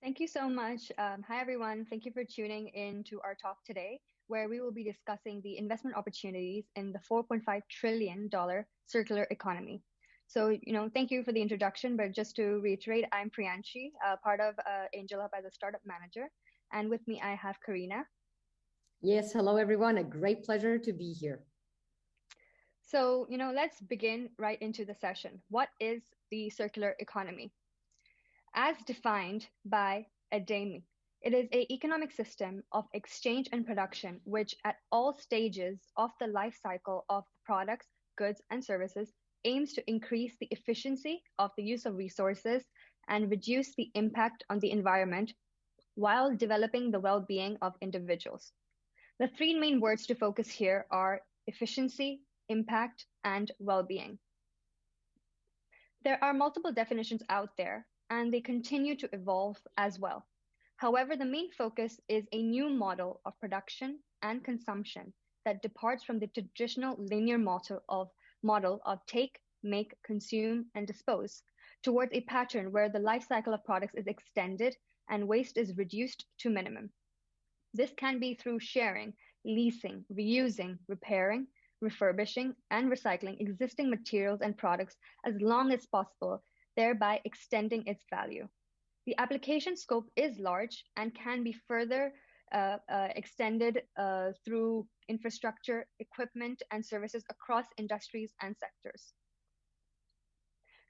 Thank you so much. Hi, everyone. Thank you for tuning in to our talk today, where we will be discussing the investment opportunities in the $4.5 trillion circular economy. So, thank you for the introduction, but just to reiterate, I'm Priyanshi, part of AngelHub as a startup manager. And with me, I have Karena. Yes, hello, everyone. A great pleasure to be here. So, let's begin right into the session. What is the circular economy? As defined by Adami, it is an economic system of exchange and production, which at all stages of the life cycle of products, goods, and services aims to increase the efficiency of the use of resources and reduce the impact on the environment while developing the well-being of individuals. The three main words to focus here are efficiency, impact, and well-being. There are multiple definitions out there, and they continue to evolve as well. However, the main focus is a new model of production and consumption that departs from the traditional linear model of take, make, consume, and dispose towards a pattern where the life cycle of products is extended and waste is reduced to minimum. This can be through sharing, leasing, reusing, repairing, refurbishing, and recycling existing materials and products as long as possible, thereby extending its value. The application scope is large and can be further extended through infrastructure, equipment, and services across industries and sectors.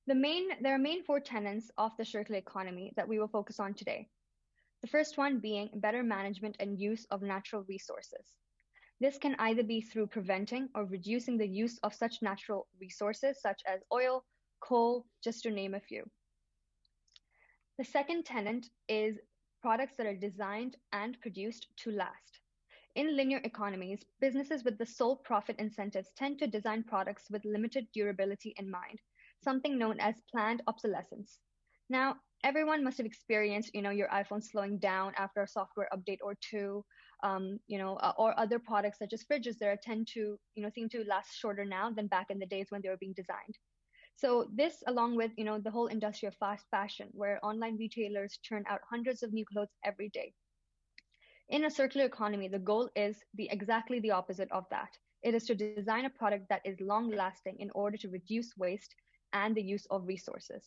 There are main four tenets of the circular economy that we will focus on today. The first one being better management and use of natural resources. This can either be through preventing or reducing the use of such natural resources such as oil, coal, just to name a few. The second tenet is products that are designed and produced to last. In linear economies, businesses with the sole profit incentives tend to design products with limited durability in mind, something known as planned obsolescence. Now, everyone must have experienced, your iPhone slowing down after a software update or two, or other products such as fridges that tend to, seem to last shorter now than back in the days when they were being designed. So this, along with, the whole industry of fast fashion, where online retailers churn out hundreds of new clothes every day. In a circular economy, the goal is exactly the opposite of that. It is to design a product that is long lasting in order to reduce waste and the use of resources.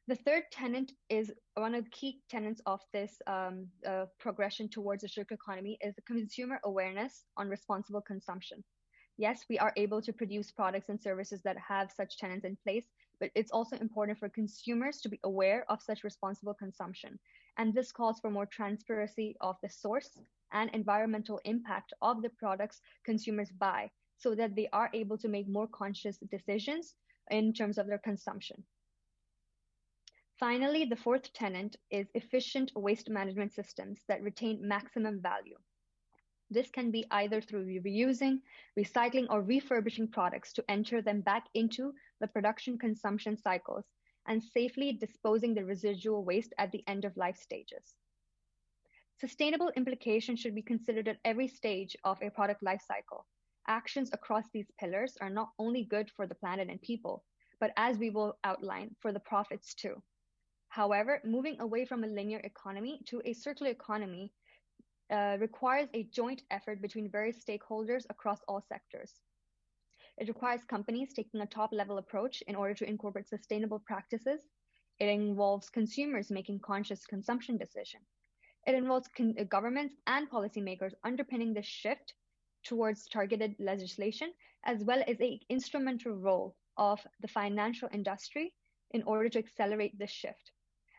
The third tenet is one of the key tenets of this progression towards a circular economy is the consumer awareness on responsible consumption. Yes, we are able to produce products and services that have such tenets in place, but it's also important for consumers to be aware of such responsible consumption. And this calls for more transparency of the source and environmental impact of the products consumers buy so that they are able to make more conscious decisions in terms of their consumption. Finally, the fourth tenet is efficient waste management systems that retain maximum value. This can be either through reusing, recycling, or refurbishing products to enter them back into the production consumption cycles and safely disposing the residual waste at the end of life stages. Sustainable implications should be considered at every stage of a product life cycle. Actions across these pillars are not only good for the planet and people, but as we will outline, for the profits too. However, moving away from a linear economy to a circular economy requires a joint effort between various stakeholders across all sectors. It requires companies taking a top-level approach in order to incorporate sustainable practices. It involves consumers making conscious consumption decisions. It involves governments and policymakers underpinning the shift towards targeted legislation, as well as an instrumental role of the financial industry in order to accelerate this shift.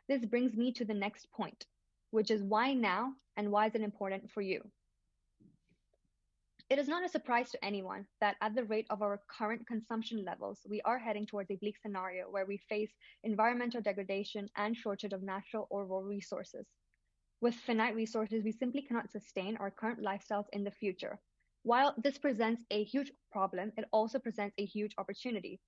This brings me to the next point, which is why now and why is it important for you? It is not a surprise to anyone that at the rate of our current consumption levels, we are heading towards a bleak scenario where we face environmental degradation and shortage of natural or raw resources. With finite resources, we simply cannot sustain our current lifestyles in the future. While this presents a huge problem, it also presents a huge opportunity.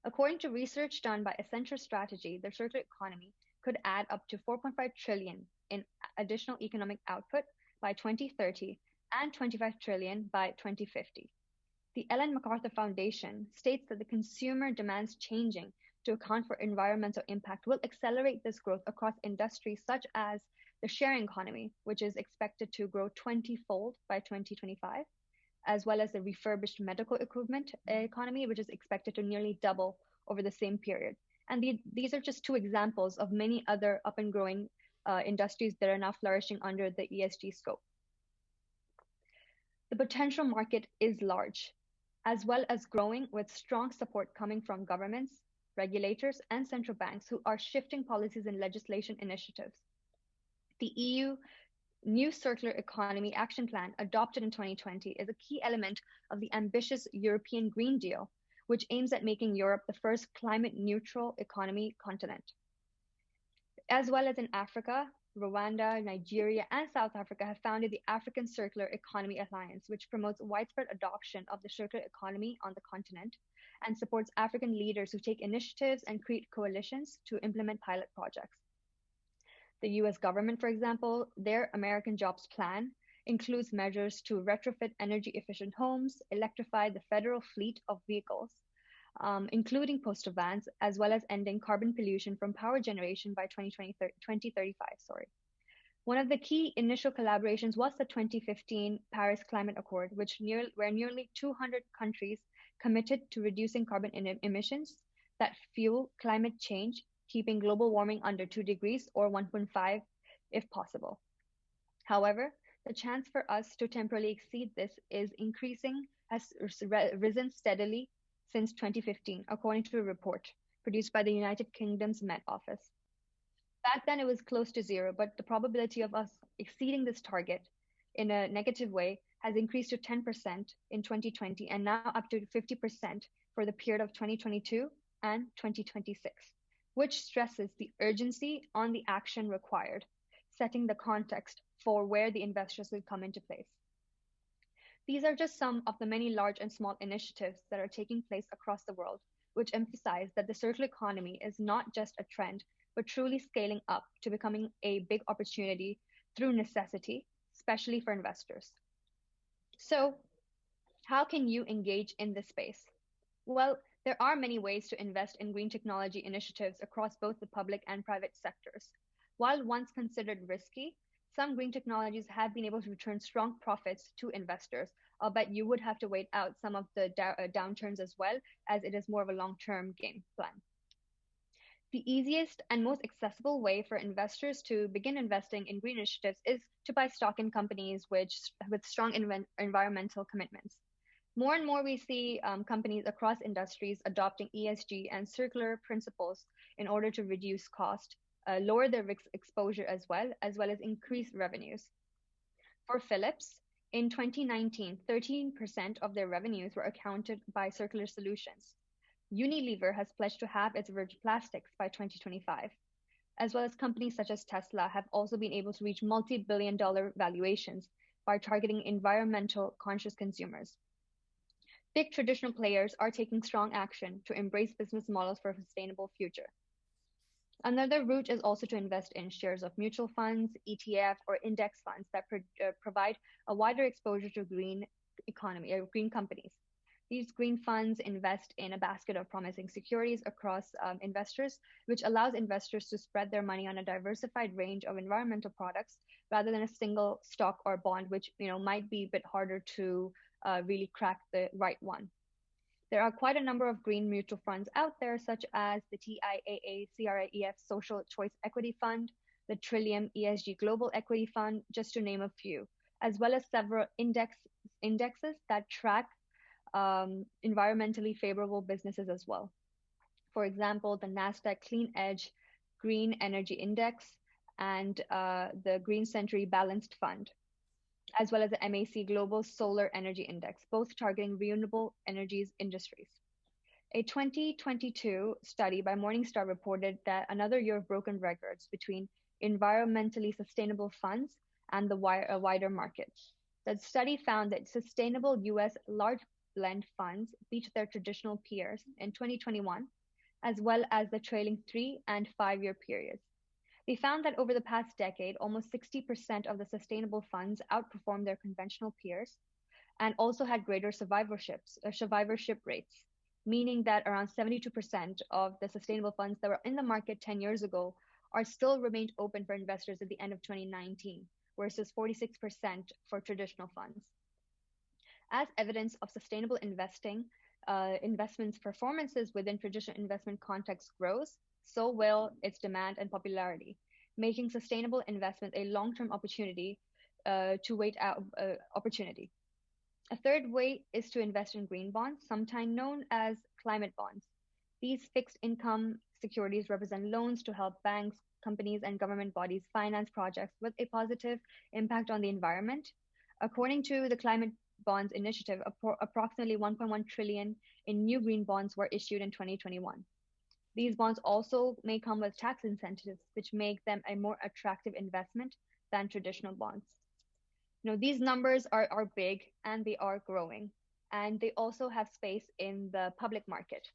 According to research done by Accenture Strategy, the circular economy could add up to 4.5 trillion in additional economic output by 2030 and 25 trillion by 2050. The Ellen MacArthur Foundation states that the consumer demands changing to account for environmental impact will accelerate this growth across industries such as the sharing economy, which is expected to grow 20-fold by 2025, as well as the refurbished medical equipment economy, which is expected to nearly double over the same period. And these are just two examples of many other up and growing industries that are now flourishing under the ESG scope. The potential market is large, as well as growing with strong support coming from governments, regulators, and central banks who are shifting policies and legislation initiatives. The EU New Circular Economy Action Plan, adopted in 2020, is a key element of the ambitious European Green Deal, which aims at making Europe the first climate-neutral economy continent. As well as in Africa, Rwanda, Nigeria, and South Africa have founded the African Circular Economy Alliance, which promotes widespread adoption of the circular economy on the continent and supports African leaders who take initiatives and create coalitions to implement pilot projects. The US government, for example, their American Jobs Plan includes measures to retrofit energy-efficient homes, electrify the federal fleet of vehicles, including postal vans, as well as ending carbon pollution from power generation by 2035. One of the key initial collaborations was the 2015 Paris Climate Accord, where nearly 200 countries committed to reducing carbon emissions that fuel climate change, keeping global warming under 2 degrees or 1.5 if possible. However, the chance for us to temporarily exceed this is increasing, has risen steadily since 2015, according to a report produced by the United Kingdom's Met Office. Back then, it was close to zero, but the probability of us exceeding this target in a negative way has increased to 10% in 2020 and now up to 50% for the period of 2022 and 2026, which stresses the urgency on the action required, setting the context for where the investors will come into place. These are just some of the many large and small initiatives that are taking place across the world, which emphasize that the circular economy is not just a trend, but truly scaling up to becoming a big opportunity through necessity, especially for investors. So, how can you engage in this space? Well, there are many ways to invest in green technology initiatives across both the public and private sectors. While once considered risky, some green technologies have been able to return strong profits to investors, but you would have to wait out some of the downturns as well, as it is more of a long-term game plan. The easiest and most accessible way for investors to begin investing in green initiatives is to buy stock in companies with strong environmental commitments. More and more we see companies across industries adopting ESG and circular principles in order to reduce cost, lower their risk exposure as well as increase revenues. For Philips, in 2019, 13% of their revenues were accounted by circular solutions. Unilever has pledged to halve its virgin plastics by 2025, as well as companies such as Tesla have also been able to reach multi-billion-dollar valuations by targeting environmental conscious consumers. Big traditional players are taking strong action to embrace business models for a sustainable future. Another route is also to invest in shares of mutual funds, ETF, or index funds that provide a wider exposure to green economy or green companies. These green funds invest in a basket of promising securities across investors, which allows investors to spread their money on a diversified range of environmental products rather than a single stock or bond, which might be a bit harder to really crack the right one. There are quite a number of green mutual funds out there, such as the TIAA CRIEF Social Choice Equity Fund, the Trillium ESG Global Equity Fund, just to name a few, as well as several indexes that track environmentally favorable businesses as well. For example, the NASDAQ Clean Edge Green Energy Index and the Green Century Balanced Fund, as well as the MAC Global Solar Energy Index, both targeting renewable energies industries. A 2022 study by Morningstar reported that another year of broken records between environmentally sustainable funds and the wider market. The study found that sustainable US large blend funds beat their traditional peers in 2021, as well as the trailing 3 and 5 year periods. They found that over the past decade, almost 60% of the sustainable funds outperformed their conventional peers and also had greater survivorship rates. meaning that around 72% of the sustainable funds that were in the market 10 years ago are still remained open for investors at the end of 2019, versus 46% for traditional funds. As evidence of sustainable investing, investments performances within traditional investment context grows, so will its demand and popularity, making sustainable investment a long-term opportunity to wait out opportunity. A third way is to invest in green bonds, sometimes known as climate bonds. These fixed income securities represent loans to help banks, companies, and government bodies finance projects with a positive impact on the environment. According to the Climate Bonds Initiative, approximately 1.1 trillion in new green bonds were issued in 2021. These bonds also may come with tax incentives, which make them a more attractive investment than traditional bonds. These numbers are big and they are growing, and they also have space in the public market.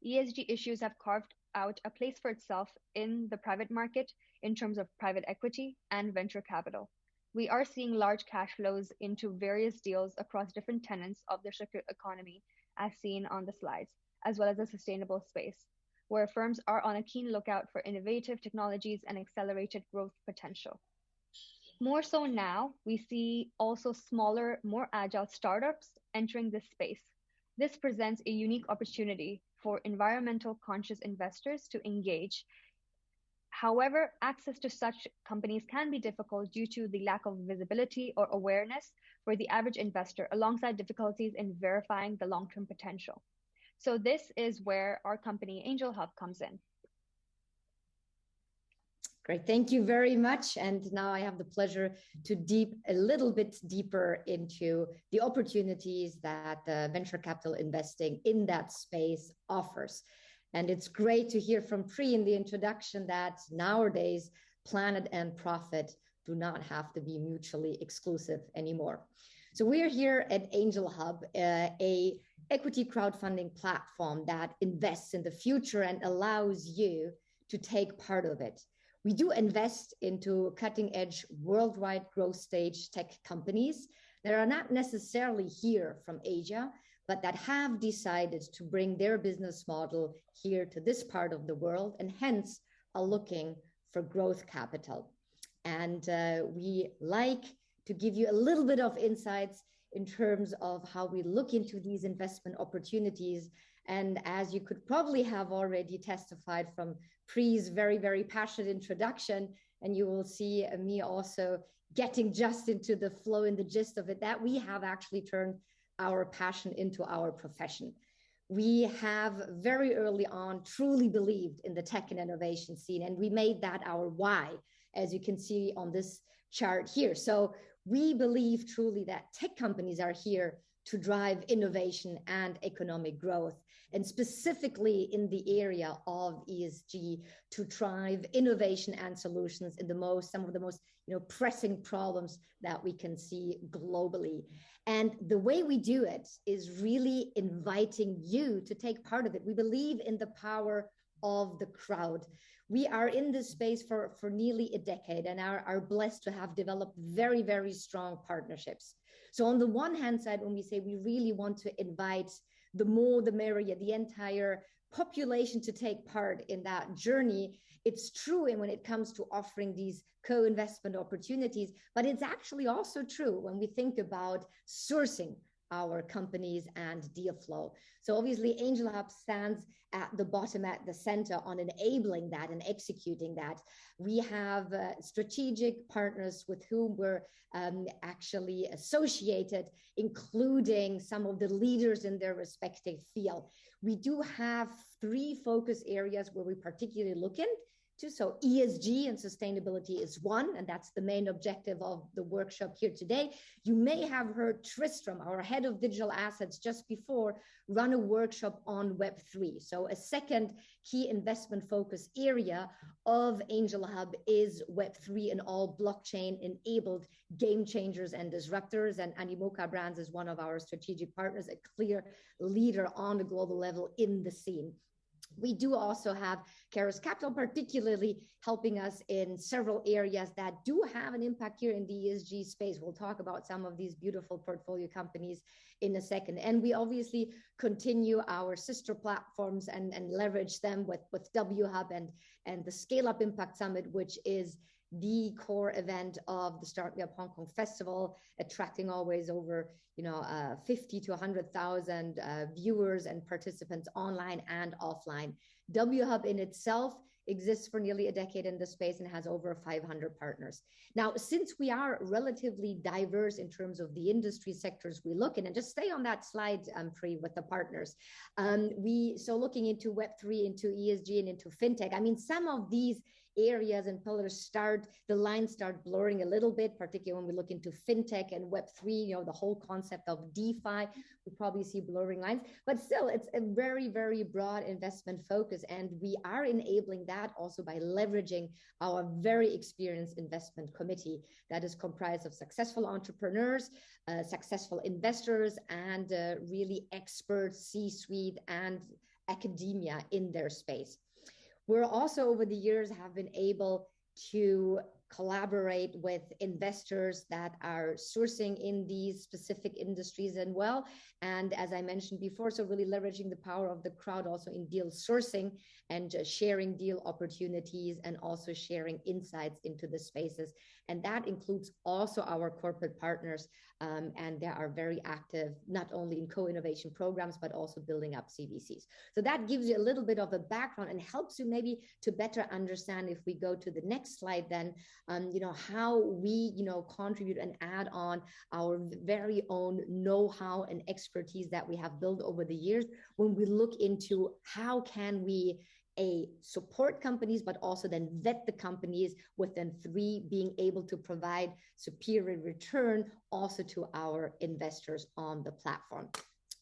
ESG issues have carved out a place for itself in the private market in terms of private equity and venture capital. We are seeing large cash flows into various deals across different tenets of the circular economy, as seen on the slides, as well as the sustainable space, where firms are on a keen lookout for innovative technologies and accelerated growth potential. More so now, we see also smaller, more agile startups entering this space. This presents a unique opportunity for environmental conscious investors to engage. However, access to such companies can be difficult due to the lack of visibility or awareness for the average investor, alongside difficulties in verifying the long-term potential. So this is where our company AngelHub comes in. Great, thank you very much. And now I have the pleasure to deep a little bit deeper into the opportunities that venture capital investing in that space offers. And it's great to hear from Pri in the introduction that nowadays planet and profit do not have to be mutually exclusive anymore. So we are here at AngelHub, a equity crowdfunding platform that invests in the future and allows you to take part of it. We do invest into cutting-edge worldwide growth stage tech companies that are not necessarily here from Asia, but that have decided to bring their business model here to this part of the world, and hence are looking for growth capital. And we like to give you a little bit of insights in terms of how we look into these investment opportunities. And as you could probably have already testified from Pri's very, very passionate introduction, and you will see me also getting just into the flow and the gist of it, that we have actually turned our passion into our profession. We have very early on truly believed in the tech and innovation scene, and we made that our why, as you can see on this chart here. So we believe truly that tech companies are here to drive innovation and economic growth, and specifically in the area of ESG, to drive innovation and solutions in some of the most pressing problems that we can see globally. And the way we do it is really inviting you to take part of it. We believe in the power of the crowd. We are in this space for nearly a decade and are blessed to have developed very, very strong partnerships. So on the one hand side, when we say we really want to invite the more the merrier, the entire population to take part in that journey, it's true and when it comes to offering these co-investment opportunities, but it's actually also true when we think about sourcing our companies and deal flow. So obviously AngelHub stands at the bottom, at the center on enabling that and executing that. We have strategic partners with whom we're actually associated, including some of the leaders in their respective field. We do have 3 focus areas where we particularly look into. So ESG and sustainability is one, and that's the main objective of the workshop here today. You may have heard Tristram, our head of digital assets, just before run a workshop on Web3. So a second key investment focus area of AngelHub is Web3 and all blockchain-enabled game changers and disruptors. And Animoca Brands is one of our strategic partners, a clear leader on a global level in the scene. We do also have Keros Capital, particularly helping us in several areas that do have an impact here in the ESG space. We'll talk about some of these beautiful portfolio companies in a second. And we obviously continue our sister platforms and leverage them with WHub and the Scale Up Impact Summit, which is the core event of the Start Me Up Hong Kong Festival, attracting always over 50 to 100,000 viewers and participants online and offline. WHub in itself exists for nearly a decade in the space and has over 500 partners. Now, since we are relatively diverse in terms of the industry sectors we look in, and just stay on that slide, Pri, with the partners. So looking into Web3, into ESG, and into FinTech, I mean, some of these areas and pillars the lines start blurring a little bit, particularly when we look into FinTech and Web3, the whole concept of DeFi, we probably see blurring lines, but still it's a very, very broad investment focus. And we are enabling that also by leveraging our very experienced investment committee that is comprised of successful entrepreneurs, successful investors, and really experts, C-suite and academia in their space. We're also over the years have been able to collaborate with investors that are sourcing in these specific industries and and as I mentioned before, so really leveraging the power of the crowd also in deal sourcing and sharing deal opportunities and also sharing insights into the spaces. And that includes also our corporate partners, and they are very active, not only in co-innovation programs, but also building up CVCs. So that gives you a little bit of a background and helps you maybe to better understand, if we go to the next slide, then, how we, contribute and add on our very own know-how and expertise that we have built over the years when we look into how can we support companies, but also then vet the companies within 3 being able to provide superior return also to our investors on the platform.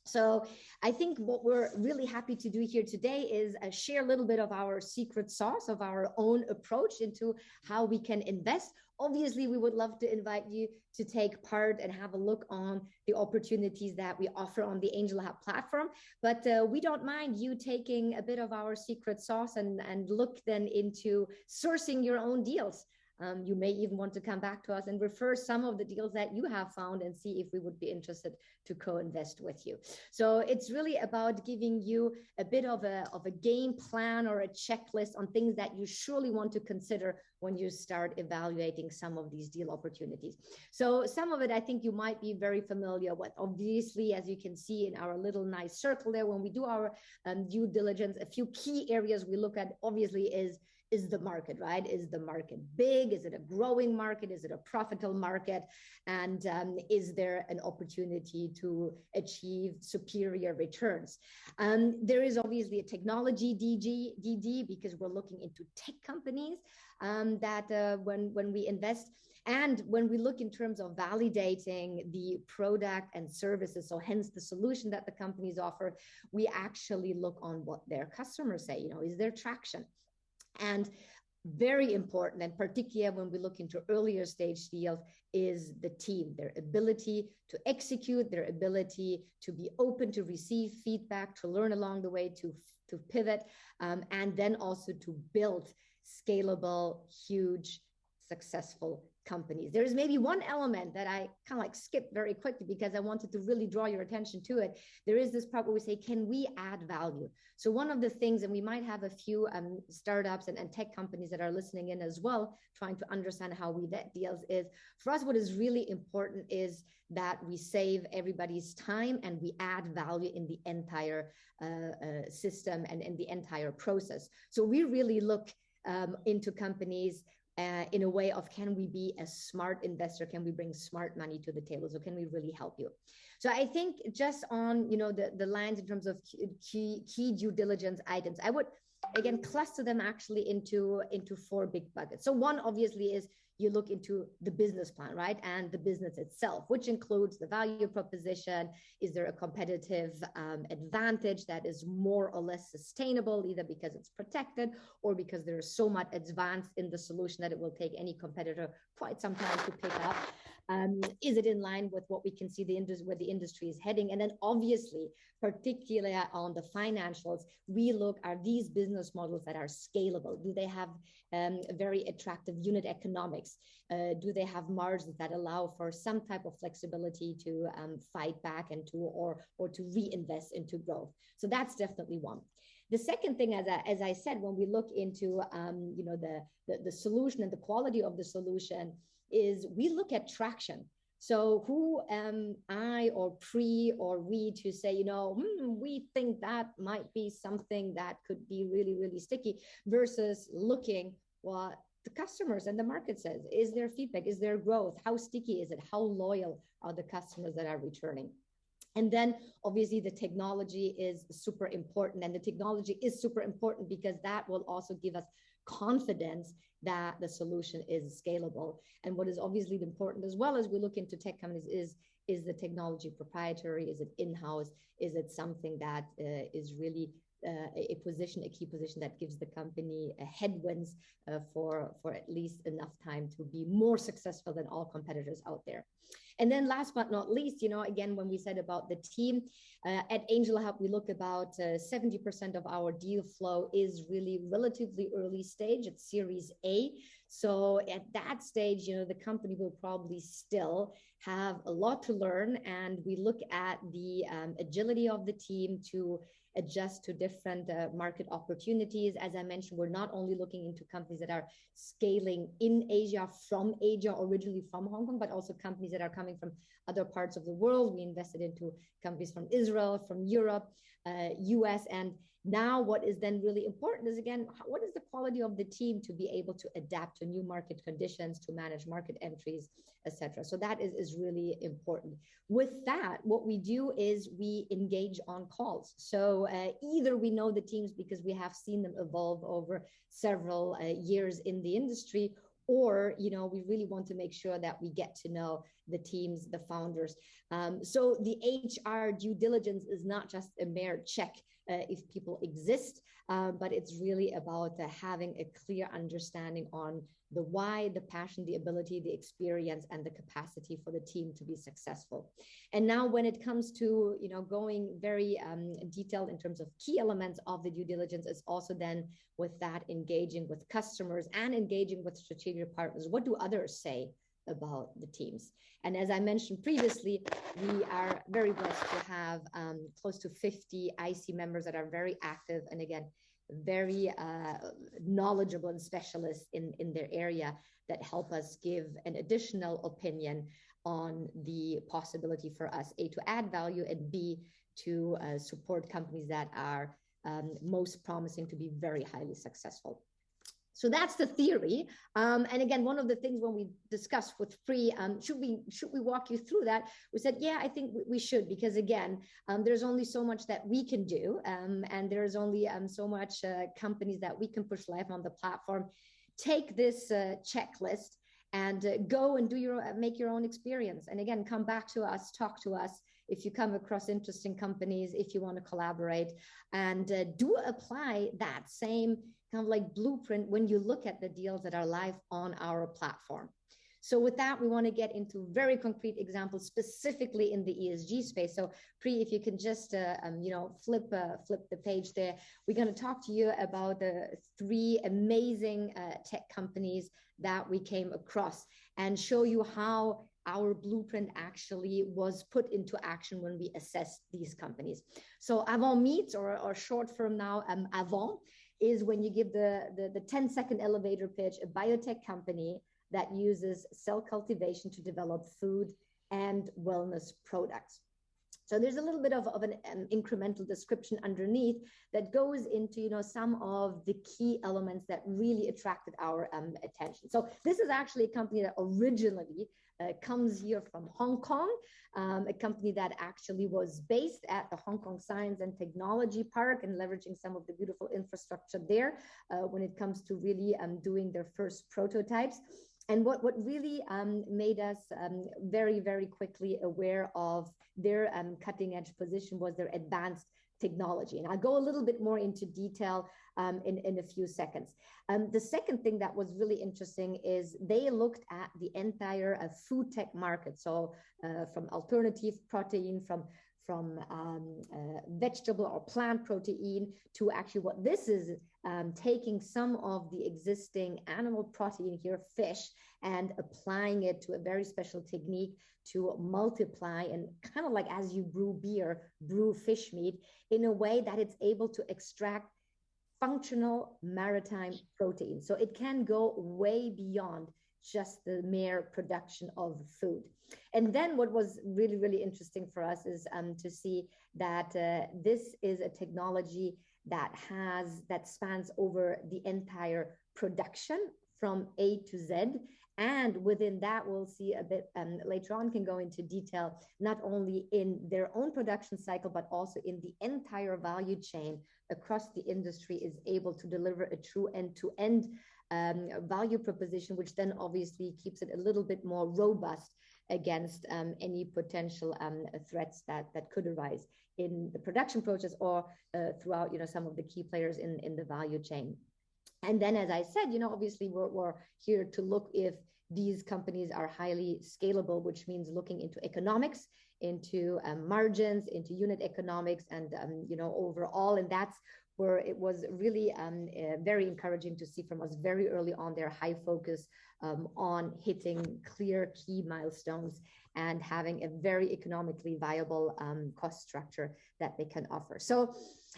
So I think what we're really happy to do here today is share a little bit of our secret sauce of our own approach into how we can invest. Obviously, we would love to invite you to take part and have a look on the opportunities that we offer on the AngelHub platform. But we don't mind you taking a bit of our secret sauce and look then into sourcing your own deals. You may even want to come back to us and refer some of the deals that you have found and see if we would be interested to co-invest with you. So it's really about giving you a bit of a game plan or a checklist on things that you surely want to consider when you start evaluating some of these deal opportunities. So some of it, I think you might be very familiar with. Obviously, as you can see in our little nice circle there, when we do our due diligence, a few key areas we look at obviously is the market, right? Is the market big? Is it a growing market? Is it a profitable market? And is there an opportunity to achieve superior returns? There is obviously a technology DD, because we're looking into tech companies that when we invest, and when we look in terms of validating the product and services, so hence the solution that the companies offer, we actually look on what their customers say, is there traction? And very important, and particularly when we look into earlier stage deals, is the team, their ability to execute, their ability to be open to receive feedback, to learn along the way, to pivot, and then also to build scalable, huge, successful companies. There is maybe one element that I kind of skipped very quickly because I wanted to really draw your attention to it. There is this part where we say, can we add value? So one of the things, and we might have a few startups and tech companies that are listening in as well, trying to understand how we vet deals, is for us, what is really important is that we save everybody's time and we add value in the entire system and in the entire process. So we really look into companies in a way of, can we be a smart investor? Can we bring smart money to the table? So can we really help you? So I think just on, the lines in terms of key due diligence items, I would, again, cluster them actually into 4 big buckets. So one obviously is you look into the business plan, right? And the business itself, which includes the value proposition. Is there a competitive advantage that is more or less sustainable, either because it's protected or because there is so much advanced in the solution that it will take any competitor quite some time to pick up? Is it in line with what we can see where the industry is heading? And then obviously, particularly on the financials, we look, are these business models that are scalable? Do they have very attractive unit economics? Do they have margins that allow for some type of flexibility to fight back and or to reinvest into growth? So that's definitely one. The second thing, as I said, when we look into the solution and the quality of the solution, is we look at traction. So who am I or Pri or we to say, we think that might be something that could be really, really sticky, versus looking what the customers and the market says. Is there feedback? Is there growth? How sticky is it? How loyal are the customers that are returning? And then obviously the technology is super important, and the technology is super important because that will also give us confidence that the solution is scalable. And what is obviously important as well as we look into tech companies is the technology proprietary? Is it in-house? Is it something that is really a key position that gives the company headwinds for at least enough time to be more successful than all competitors out there? And then last but not least, again, when we said about the team, at AngelHub, we look about 70% of our deal flow is really relatively early stage. It's Series A. So at that stage, the company will probably still have a lot to learn. And we look at the agility of the team to adjust to different market opportunities. As I mentioned, we're not only looking into companies that are scaling in Asia, originally from Hong Kong, but also companies that are coming from other parts of the world. We invested into companies from Israel, from Europe, US. And now what is then really important is, again, what is the quality of the team to be able to adapt to new market conditions, to manage market entries, etc. So that is really important. With that, what we do is we engage on calls. So either we know the teams because we have seen them evolve over several years in the industry, or we really want to make sure that we get to know the teams, the founders. So the HR due diligence is not just a mere check if people exist, but it's really about having a clear understanding on the why, the passion, the ability, the experience, and the capacity for the team to be successful. And now when it comes to going very detailed in terms of key elements of the due diligence, is also then with that engaging with customers and engaging with strategic partners. What do others say about the teams? And as I mentioned previously, we are very blessed to have close to 50 IC members that are very active and, again, very knowledgeable and specialists in their area that help us give an additional opinion on the possibility for us, A, to add value, and B, to support companies that are most promising to be very highly successful. So that's the theory. And again, one of the things when we discussed with Pri, should we walk you through that? We said, yeah, I think we should, because again, there's only so much that we can do. And there's only so much companies that we can push live on the platform. Take this checklist and go and make your own experience. And again, come back to us, talk to us if you come across interesting companies, if you want to collaborate, and do apply that same kind of like blueprint when you look at the deals that are live on our platform. So with that, we want to get into very concrete examples, specifically in the ESG space. So Pri, if you can just flip the page there, we're going to talk to you about the 3 amazing tech companies that we came across and show you how our blueprint actually was put into action when we assessed these companies. So Avon meets, or short from now, Avon, is when you give the 10-second elevator pitch, a biotech company that uses cell cultivation to develop food and wellness products. So there's a little bit of an incremental description underneath that goes into some of the key elements that really attracted our attention. So this is actually a company that originally comes here from Hong Kong, a company that actually was based at the Hong Kong Science and Technology Park and leveraging some of the beautiful infrastructure there when it comes to really doing their first prototypes. And what really made us very, very quickly aware of their cutting edge position was their advanced technology. And I'll go a little bit more into detail in a few seconds. The second thing that was really interesting is they looked at the entire food tech market. So from alternative protein, from vegetable or plant protein to actually what this is, taking some of the existing animal protein here, fish, and applying it to a very special technique to multiply and kind of like as you brew beer, brew fish meat in a way that it's able to extract functional maritime protein. So it can go way beyond just the mere production of food. And then what was really, really interesting for us is to see that this is a technology that spans over the entire production from A to Z. And within that, we'll see a bit later on, can go into detail, not only in their own production cycle, but also in the entire value chain across the industry is able to deliver a true end-to-end value proposition, which then obviously keeps it a little bit more robust against any potential threats that could arise in the production process or throughout, some of the key players in the value chain. And then, as I said, obviously we're here to look if these companies are highly scalable, which means looking into economics, into margins, into unit economics, and overall. And that's where it was really very encouraging to see from us very early on their high focus on hitting clear key milestones and having a very economically viable cost structure that they can offer. So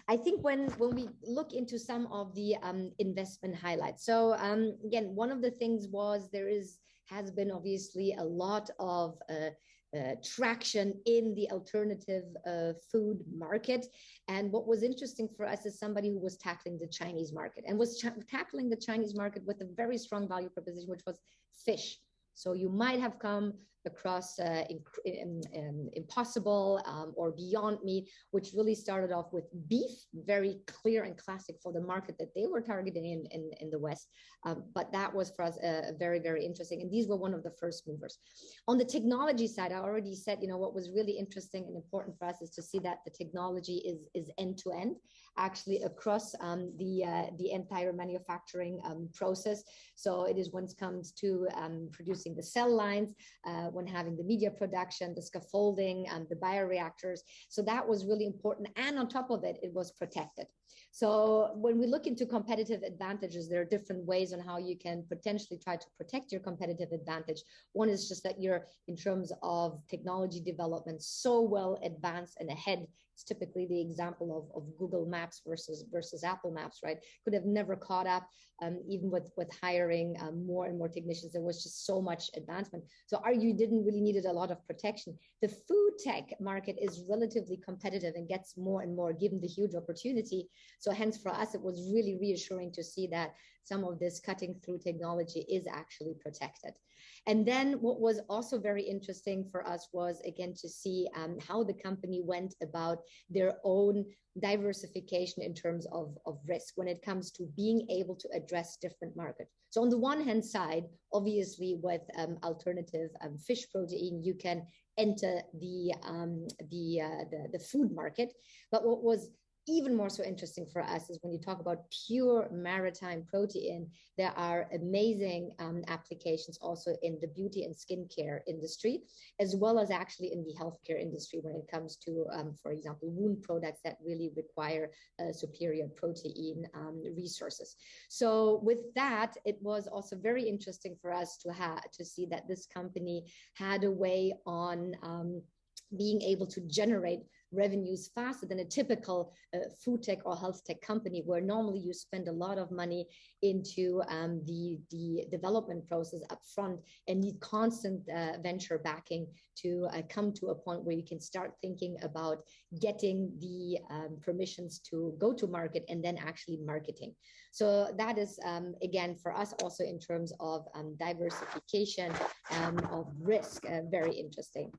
I think when we look into some of the investment highlights, so again, one of the things was has been obviously a lot of traction in the alternative food market. And what was interesting for us is somebody who was tackling the Chinese market and was tackling the Chinese market with a very strong value proposition, which was fish. So you might have come across Impossible or Beyond Meat, which really started off with beef, very clear and classic for the market that they were targeting in the West. But that was for us very, very interesting. And these were one of the first movers. On the technology side, I already said, what was really interesting and important for us is to see that the technology is end-to-end, actually across the entire manufacturing process. So it is when it comes to producing the cell lines, when having the media production, the scaffolding, the bioreactors. So that was really important. And on top of it, it was protected. So when we look into competitive advantages, there are different ways on how you can potentially try to protect your competitive advantage. One is just that you're, in terms of technology development, so well advanced and ahead. It's typically the example of Google Maps versus Apple Maps, right? Could have never caught up, even with hiring more and more technicians. There was just so much advancement. So you didn't really needed a lot of protection. The food tech market is relatively competitive and gets more and more given the huge opportunity. So hence for us, it was really reassuring to see that some of this cutting through technology is actually protected. And then what was also very interesting for us was, again, to see how the company went about their own diversification in terms of risk when it comes to being able to address different markets. So on the one hand side, obviously with alternative fish protein, you can enter the food market. But what was even more so interesting for us is when you talk about pure maritime protein, there are amazing applications also in the beauty and skincare industry, as well as actually in the healthcare industry when it comes to, for example, wound products that really require superior protein resources. So with that, it was also very interesting for us to see that this company had a way on being able to generate revenues faster than a typical food tech or health tech company, where normally you spend a lot of money into the development process up front and need constant venture backing to come to a point where you can start thinking about getting the permissions to go to market and then actually marketing. So that is, again, for us also in terms of diversification of risk, very interesting.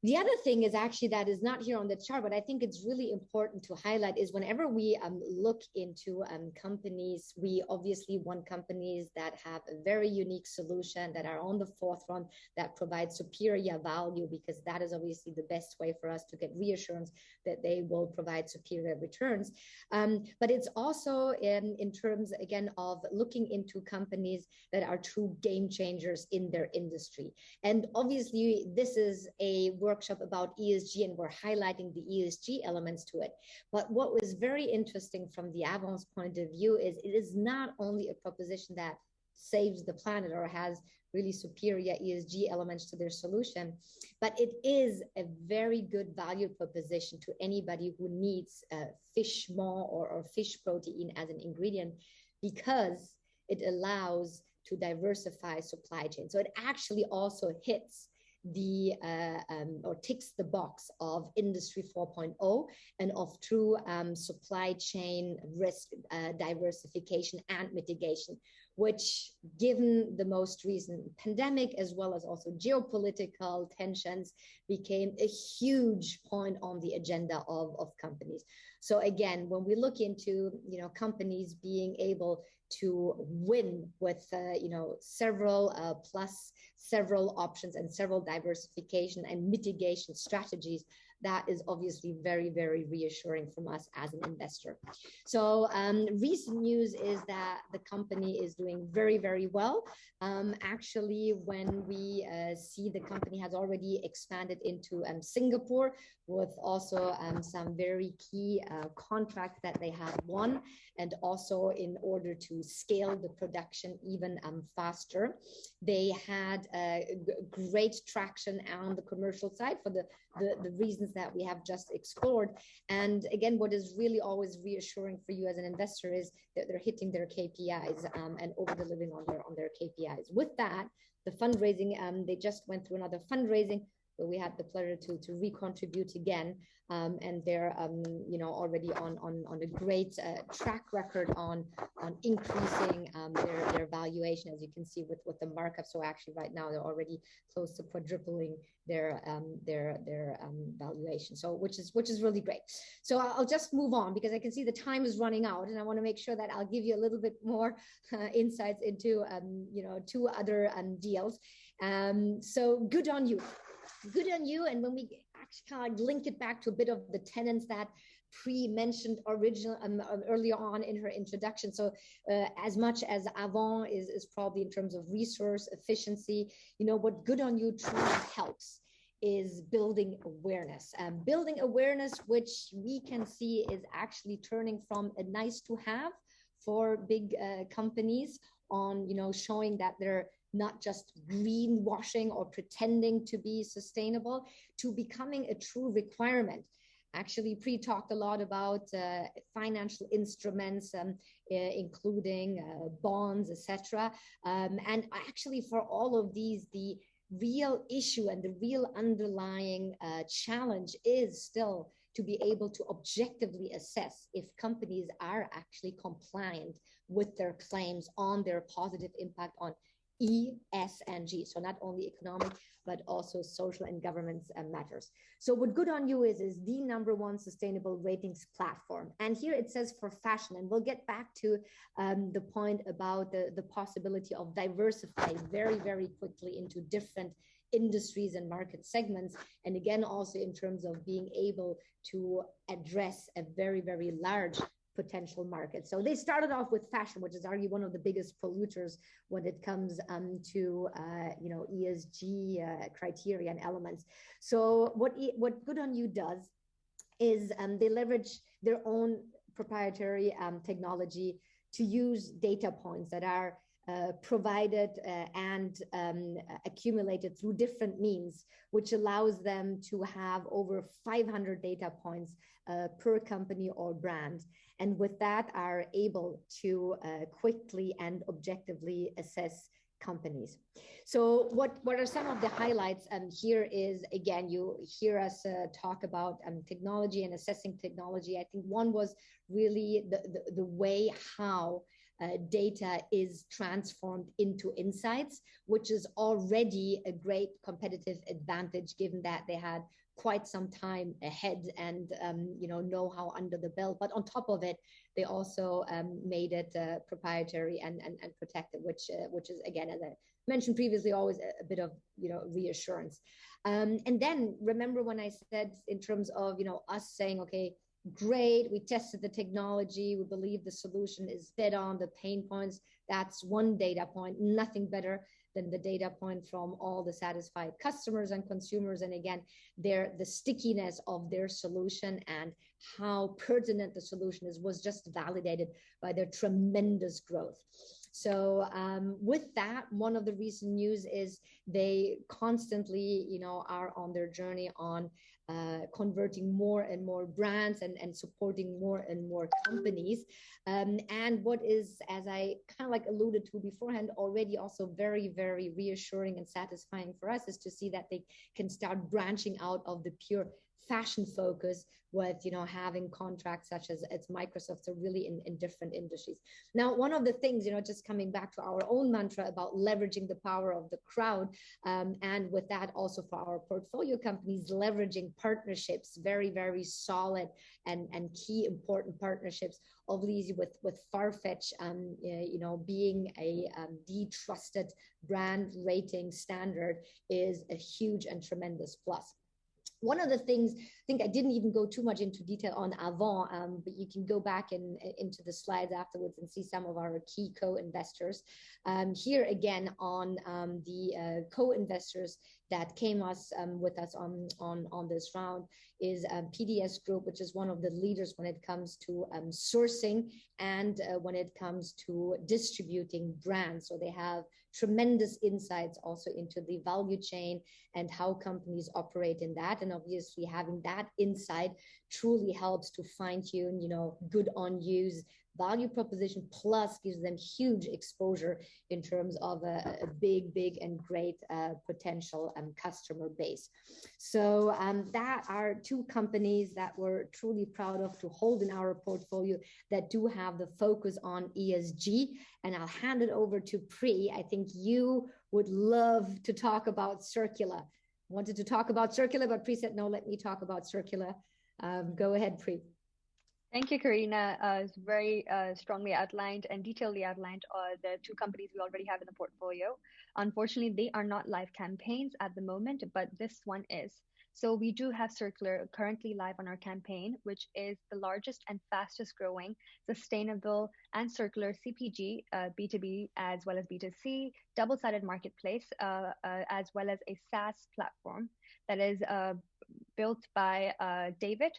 The other thing is actually that is not here on the chart, but I think it's really important to highlight is whenever we look into companies, we obviously want companies that have a very unique solution, that are on the forefront, that provide superior value, because that is obviously the best way for us to get reassurance that they will provide superior returns. But it's also in terms, again, of looking into companies that are true game changers in their industry. And obviously, this is a workshop about ESG, and we're highlighting the ESG elements to it. But what was very interesting from the Avon's point of view is it is not only a proposition that saves the planet or has really superior ESG elements to their solution, but it is a very good value proposition to anybody who needs fish maw or fish protein as an ingredient, because it allows to diversify supply chain. So it actually also hits the or ticks the box of Industry 4.0 and of true supply chain risk diversification and mitigation, which, given the most recent pandemic as well as also geopolitical tensions, became a huge point on the agenda of companies. So again, when we look into companies being able to win with several options and several diversification and mitigation strategies, that is obviously very, very reassuring from us as an investor. So recent news is that the company is doing very, very well. Actually, when we see the company has already expanded into Singapore with also some very key contracts that they have won, and also in order to scale the production even faster. They had great traction on the commercial side for the reasons that we have just explored. And again, what is really always reassuring for you as an investor is that they're hitting their KPIs and over-delivering on their KPIs. With that, the fundraising, they just went through another fundraising, where we had the pleasure to recontribute again, and they're already on a great track record on increasing their valuation, as you can see with the markup. So actually, right now they're already close to quadrupling their valuation. So which is really great. So I'll just move on because I can see the time is running out, and I want to make sure that I'll give you a little bit more insights into two other deals. So good on you. Good on you. And when we actually kind of link it back to a bit of the tenets that Pri mentioned earlier on in her introduction. So as much as Avon is probably in terms of resource efficiency, what good on you truly helps is building awareness. Building awareness, which we can see is actually turning from a nice to have for big companies on, showing that they're not just greenwashing or pretending to be sustainable, to becoming a true requirement. Actually, Pri talked a lot about financial instruments, including bonds, etc. And actually, for all of these, the real issue and the real underlying challenge is still to be able to objectively assess if companies are actually compliant with their claims on their positive impact on E, S, and G. So not only economic, but also social and governance matters. So what Good On You is the #1 sustainable ratings platform. And here it says for fashion, and we'll get back to the point about the possibility of diversifying very, very quickly into different industries and market segments. And again, also in terms of being able to address a very, very large potential market. So they started off with fashion, which is arguably one of the biggest polluters when it comes to ESG criteria and elements. So what Good On You does is they leverage their own proprietary technology to use data points that are provided and accumulated through different means, which allows them to have over 500 data points per company or brand. And with that are able to quickly and objectively assess companies. So what are some of the highlights here is, again, you hear us talk about technology and assessing technology. I think one was really the way how data is transformed into insights, which is already a great competitive advantage, given that they had quite some time ahead and know-how under the belt. But on top of it, they also made it proprietary and protected, which is, again, as I mentioned previously, always a bit of reassurance. And then remember when I said, in terms of us saying, okay, great, we tested the technology, we believe the solution is dead on, the pain points, that's one data point. Nothing better than the data point from all the satisfied customers and consumers, and again, the stickiness of their solution and how pertinent the solution is was just validated by their tremendous growth. So with that, one of the recent news is they constantly, are on their journey on converting more and more brands and supporting more and more companies. And what is, as I kind of like alluded to beforehand, already also very, very reassuring and satisfying for us is to see that they can start branching out of the pure fashion focus with, having contracts such as Microsoft, so really in different industries. Now, one of the things, just coming back to our own mantra about leveraging the power of the crowd, and with that also for our portfolio companies, leveraging partnerships, very, very solid and key important partnerships, obviously with Farfetch, being the trusted brand rating standard is a huge and tremendous plus. One of the things, I think I didn't even go too much into detail on Avon, but you can go back into the slides afterwards and see some of our key co-investors. Here again on the co-investors that came with us on this round is PDS Group, which is one of the leaders when it comes to sourcing and when it comes to distributing brands. So they have tremendous insights also into the value chain and how companies operate in that. And obviously having that insight truly helps to fine tune, good on use value proposition, plus gives them huge exposure in terms of a big and great potential customer base. So that are two companies that we're truly proud of to hold in our portfolio that do have the focus on ESG. And I'll hand it over to Pri. I think you would love to talk about circular. Wanted to talk about circular, but Pri said, no, let me talk about circular. Go ahead, Pri. Thank you, Karena. It's very strongly outlined and detailedly outlined the two companies we already have in the portfolio. Unfortunately, they are not live campaigns at the moment, but this one is. So we do have Circular currently live on our campaign, which is the largest and fastest growing sustainable and circular CPG, B2B as well as B2C, double-sided marketplace, as well as a SaaS platform that is built by David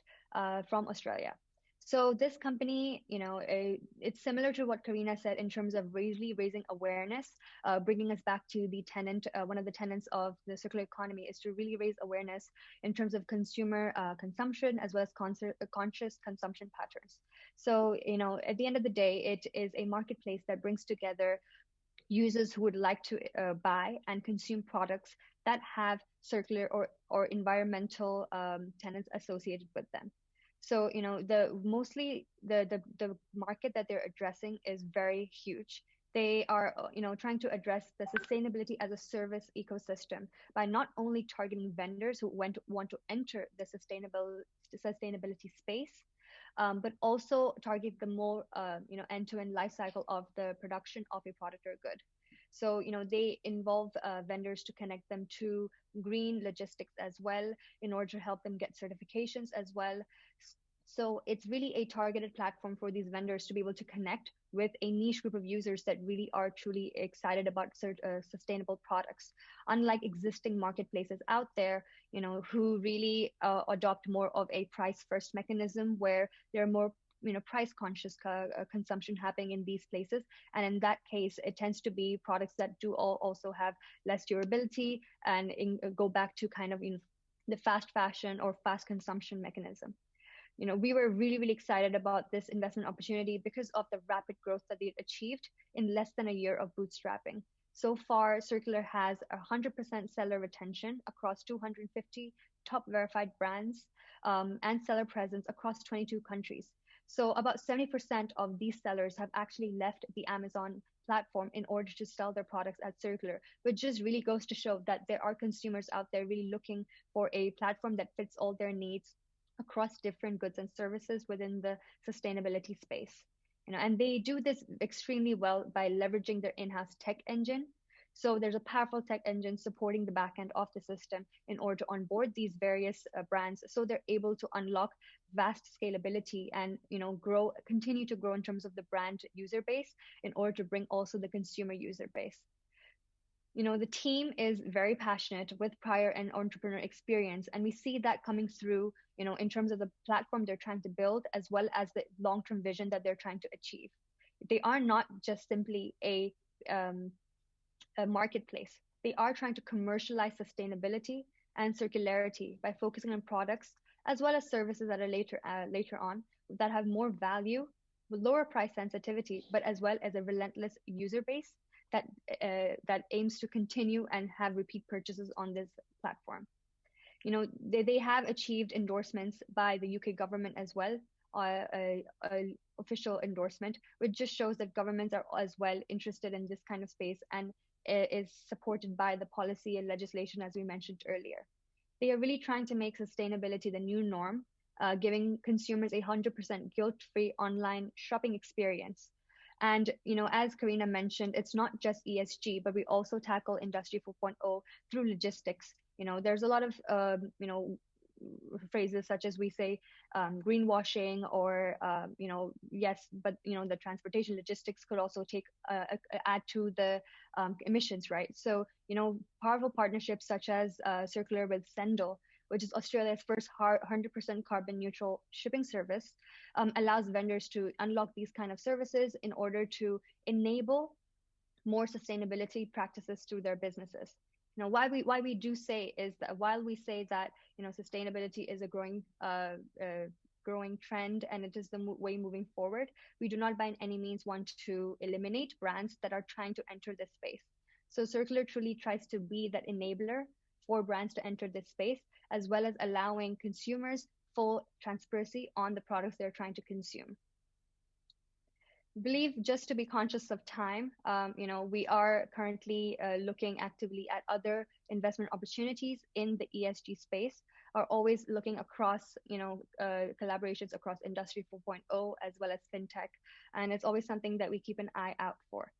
from Australia. So this company, it's similar to what Karena said in terms of really raising awareness, bringing us back to the tenant. One of the tenets of the circular economy is to really raise awareness in terms of consumer consumption as well as conscious consumption patterns. So, at the end of the day, it is a marketplace that brings together users who would like to buy and consume products that have circular or environmental tenets associated with them. So, mostly the market that they're addressing is very huge. They are, trying to address the sustainability as a service ecosystem by not only targeting vendors who want to enter the sustainability space, but also target the more, end-to-end life cycle of the production of a product or good. So, they involve vendors to connect them to green logistics as well in order to help them get certifications as well. So it's really a targeted platform for these vendors to be able to connect with a niche group of users that really are truly excited about sustainable products. Unlike existing marketplaces out there, who really adopt more of a price-first mechanism where they're more price conscious consumption happening in these places. And in that case, it tends to be products that do also have less durability and go back to kind of the fast fashion or fast consumption mechanism. We were really, really excited about this investment opportunity because of the rapid growth that they've achieved in less than a year of bootstrapping. So far, Circular has 100% seller retention across 250 top verified brands and seller presence across 22 countries. So about 70% of these sellers have actually left the Amazon platform in order to sell their products at Circular, which just really goes to show that there are consumers out there really looking for a platform that fits all their needs across different goods and services within the sustainability space. And they do this extremely well by leveraging their in-house tech engine. So there's a powerful tech engine supporting the backend of the system in order to onboard these various brands, so they're able to unlock vast scalability and continue to grow in terms of the brand user base in order to bring also the consumer user base. The team is very passionate with prior and entrepreneur experience, and we see that coming through, in terms of the platform they're trying to build, as well as the long-term vision that they're trying to achieve. They are not just simply a marketplace. They are trying to commercialize sustainability and circularity by focusing on products as well as services that are later on that have more value, with lower price sensitivity, but as well as a relentless user base that aims to continue and have repeat purchases on this platform. They have achieved endorsements by the UK government as well, official endorsement, which just shows that governments are as well interested in this kind of space and is supported by the policy and legislation, as we mentioned earlier. They are really trying to make sustainability the new norm, giving consumers 100% guilt-free online shopping experience. And, as Karena mentioned, it's not just ESG, but we also tackle Industry 4.0 through logistics. There's a lot of, phrases such as we say greenwashing or, yes, but, the transportation logistics could also add to the emissions, right? So, powerful partnerships such as Circular with Sendle, which is Australia's first 100% carbon neutral shipping service, allows vendors to unlock these kind of services in order to enable more sustainability practices through their businesses. Why we do say is that while we say that sustainability is a growing trend and it is the way moving forward, we do not by any means want to eliminate brands that are trying to enter this space. So Circular truly tries to be that enabler for brands to enter this space, as well as allowing consumers full transparency on the products they're trying to consume. I believe, just to be conscious of time, we are currently looking actively at other investment opportunities in the ESG space, are always looking across, collaborations across Industry 4.0 as well as FinTech. And it's always something that we keep an eye out for.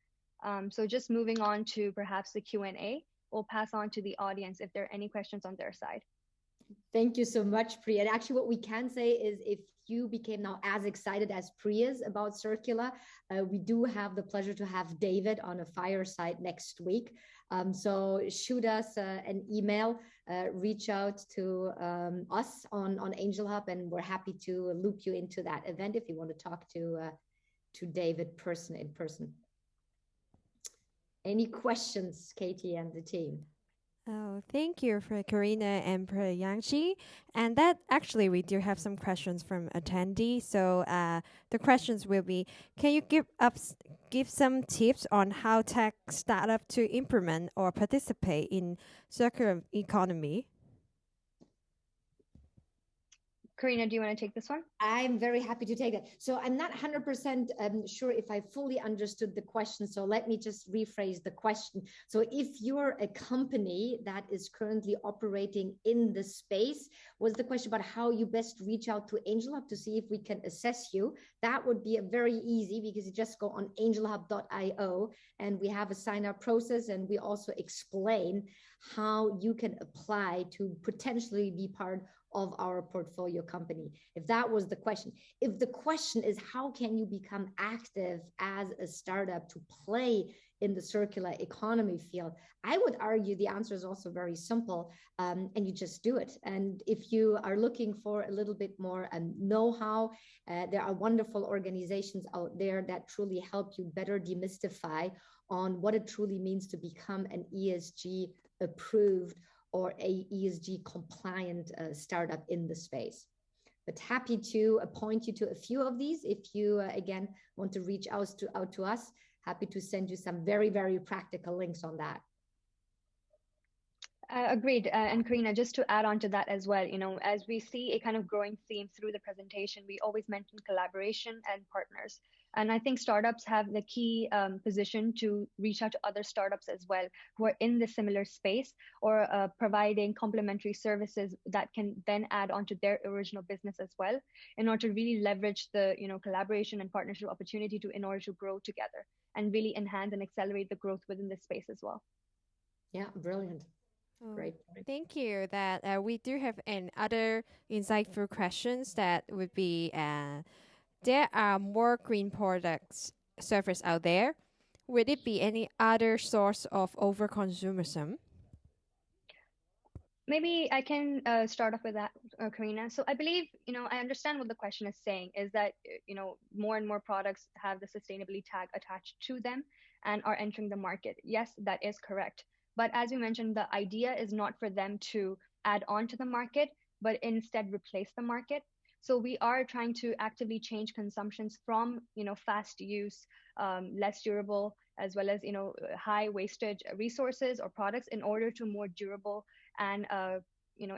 So just moving on to perhaps the Q&A, we'll pass on to the audience if there are any questions on their side. Thank you so much, Priya. And actually, what we can say is if you became now as excited as Priya's about Circular, we do have the pleasure to have David on a fireside next week. So shoot us an email, reach out to us on AngelHub, and we're happy to loop you into that event if you want to talk to David in person. Any questions, Katie and the team? Oh, thank you for Karena and Priyanshi. And that actually, we do have some questions from attendees. So the questions will be, can you give some tips on how tech startup to implement or participate in circular economy? Karena, do you want to take this one? I'm very happy to take that. So I'm not 100% sure if I fully understood the question. So let me just rephrase the question. So if you're a company that is currently operating in the space, was the question about how you best reach out to AngelHub to see if we can assess you? That would be very easy because you just go on angelhub.io and we have a sign-up process, and we also explain how you can apply to potentially be part of our portfolio company, if that was the question. If the question is how can you become active as a startup to play in the circular economy field, I would argue the answer is also very simple, and you just do it. And if you are looking for a little bit more know-how, there are wonderful organizations out there that truly help you better demystify on what it truly means to become an ESG approved or a ESG compliant startup in the space. But happy to point you to a few of these. If you, again, want to reach out to us, happy to send you some very, very practical links on that. Agreed. And Karena, just to add on to that as well, as we see a kind of growing theme through the presentation, we always mention collaboration and partners. And I think startups have the key position to reach out to other startups as well who are in the similar space or providing complementary services that can then add on to their original business as well in order to really leverage the collaboration and partnership opportunity in order to grow together and really enhance and accelerate the growth within this space as well. Yeah, brilliant. Oh, Great. thank you. That we do have other insightful questions that would be there are more green products service out there. Would it be any other source of overconsumerism? Maybe I can start off with that, Karena. So I believe, I understand what the question is saying is that, more and more products have the sustainability tag attached to them and are entering the market. Yes, that is correct. But as you mentioned, the idea is not for them to add on to the market, but instead replace the market. So we are trying to actively change consumptions from, fast use, less durable, as well as, high wastage resources or products in order to more durable and,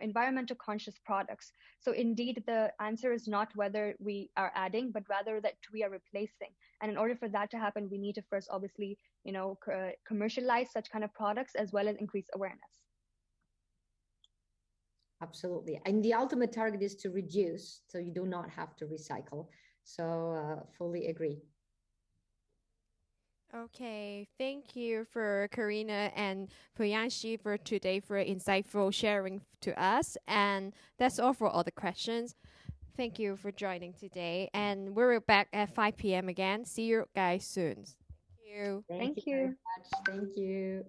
environmental conscious products. So indeed, the answer is not whether we are adding, but rather that we are replacing. And in order for that to happen, we need to first obviously, commercialize such kind of products as well as increase awareness. Absolutely. And the ultimate target is to reduce, so you do not have to recycle. So fully agree. Okay, thank you for Karena and Priyanshi for today for insightful sharing to us. And that's all for all the questions. Thank you for joining today. And we're back at 5 p.m. again. See you guys soon. Thank you. Thank you very much. Thank you.